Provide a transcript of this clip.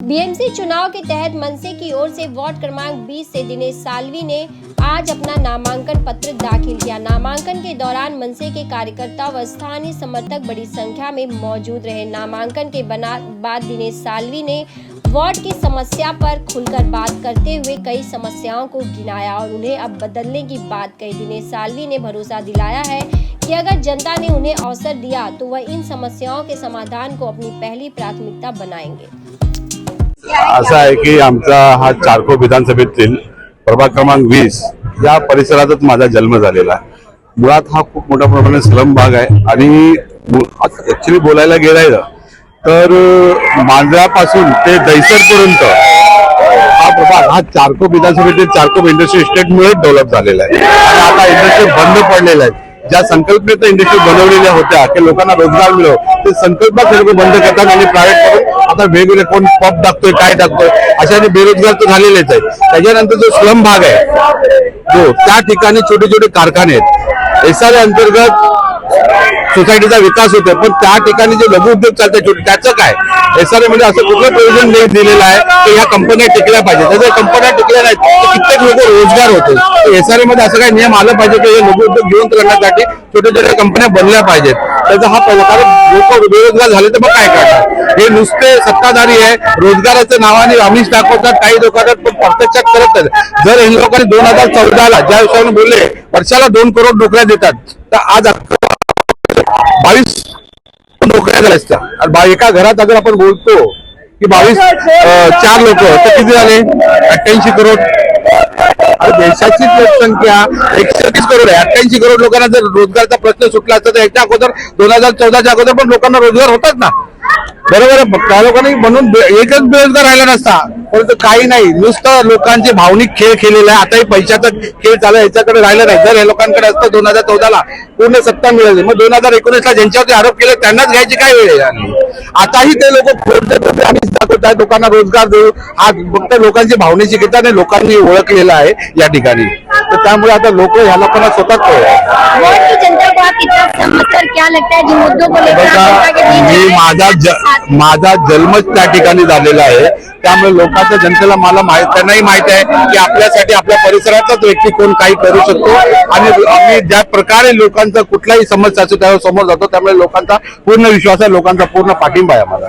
BMC चुनाव के तहत मनसे की ओर से वार्ड क्रमांक 20 से दिनेश सालवी ने आज अपना नामांकन पत्र दाखिल किया। नामांकन के दौरान मनसे के कार्यकर्ता व स्थानीय समर्थक बड़ी संख्या में मौजूद रहे। नामांकन के बाद दिनेश सालवी ने वार्ड की समस्या पर खुलकर बात करते हुए कई समस्याओं को गिनाया और उन्हें अब बदलने की बात कही। दिनेश सालवी ने भरोसा दिलाया है कि अगर जनता ने उन्हें अवसर दिया तो वह इन समस्याओं के समाधान को अपनी पहली प्राथमिकता बनाएंगे। असं आहे की आमचा हा चारको विधानसभेतील प्रभाग क्रमांक 20 या परिसरातच माझा जन्म झालेला आहे। मुळात हा खूप मोठ्या प्रमाणात स्लम भाग आहे आणि ऍक्च्युली बोलायला गेलं तर मांजरापासून ते दैसरपर्यंत हा प्रभाग हा चारको विधानसभेतील चारको इंडस्ट्री इस्टेटमुळे डेव्हलप झालेला आहे आणि आता इंडस्ट्री बंद पडलेल्या आहेत। ज्या संकल्पनेत इंडस्ट्री बनवलेल्या होत्या की लोकांना रोजगार मिळो ते संकल्प सर्व बंद करतात आणि प्रायव्हेट करून आता वेगवेगळे कोण पब टाकतोय काय टाकतोय अशाने बेरोजगार तर झालेलेच आहे। त्याच्यानंतर जो स्लम भाग आहे जो त्या ठिकाणी छोटे छोटे कारखाने आहेत एसआर अंतर्गत सोसायटीचा विकास होतोय पण त्या ठिकाणी जे लघु उद्योग चालतात छोटे त्याचं काय एसआर मध्ये असं कुठलं प्रयोजन नाही दिलेलं आहे की ह्या कंपन्या टिकल्या पाहिजे। जर कंपन्या टिकल्या नाहीत तर कित्येक लोक रोजगार होते। एसआर मध्ये असं काही नियम आलं पाहिजे की हे लघु उद्योग घेऊन करण्यासाठी छोट्या छोट्या कंपन्या बनल्या पाहिजेत। त्याचा हा पहिला कारण लोक बेरोजगार झाले तर मग काय करणार। हे नुसते सत्ताधारी आहे रोजगाराच्या नावाने आमिष दाखवतात काही लोकांना पण प्रत्यक्षात करत नाही। जर हे लोकांनी 2014ला ज्या विषयाने बोलले वर्षाला 2 करोड नोकऱ्या देतात तर आज 22 नोकऱ्या झाल्या असत्या। एका घरात अगर आपण बोलतो की 4 लोक तर किती झाले 88 करोड। देशाची लोकसंख्या 130 करोड आहे। 88 करोड लोकांना जर रोजगारचा प्रश्न सुटला असता तर याच्या अगोदर 2014च्या अगोदर पण लोकांना रोजगार होतात ना बरोबर आहे। त्या लोकांनी म्हणून एकच बेरोजगार राहिला नसता परंतु काही नाही नुसतं लोकांचे भावनिक खेळ खेळलेला आहे। आताही पैशाचा खेळ चालू याच्याकडे राहिला नाही। जर या लोकांकडे असतं 2014ला पूर्ण सत्ता मिळाली मग 2019ला ज्यांच्यावरती आरोप केले त्यांनाच घ्यायची काय वेळ आहे। आताही ते लोक खोटते आणि दाखवतात लोकांना रोजगार देऊ हा फक्त लोकांची भावनेची घेतात आणि लोकांनी ओळखलेला आहे या ठिकाणी। तर त्यामुळे आता लोक ह्या लोकांना स्वतःच माझा जन्मच त्या ठिकाणी झालेला आहे त्यामुळे लोकांच्या जनतेला मला त्यांनाही माहित आहे की आपल्यासाठी आपल्या परिसराचाच व्यक्ती कोण काही करू शकतो आणि आम्ही ज्या प्रकारे लोकांचा कुठलाही समस्या असतो त्यावर समोर जातो। त्यामुळे लोकांचा पूर्ण विश्वास आहे लोकांचा पूर्ण पाठिंबा आहे आम्हाला।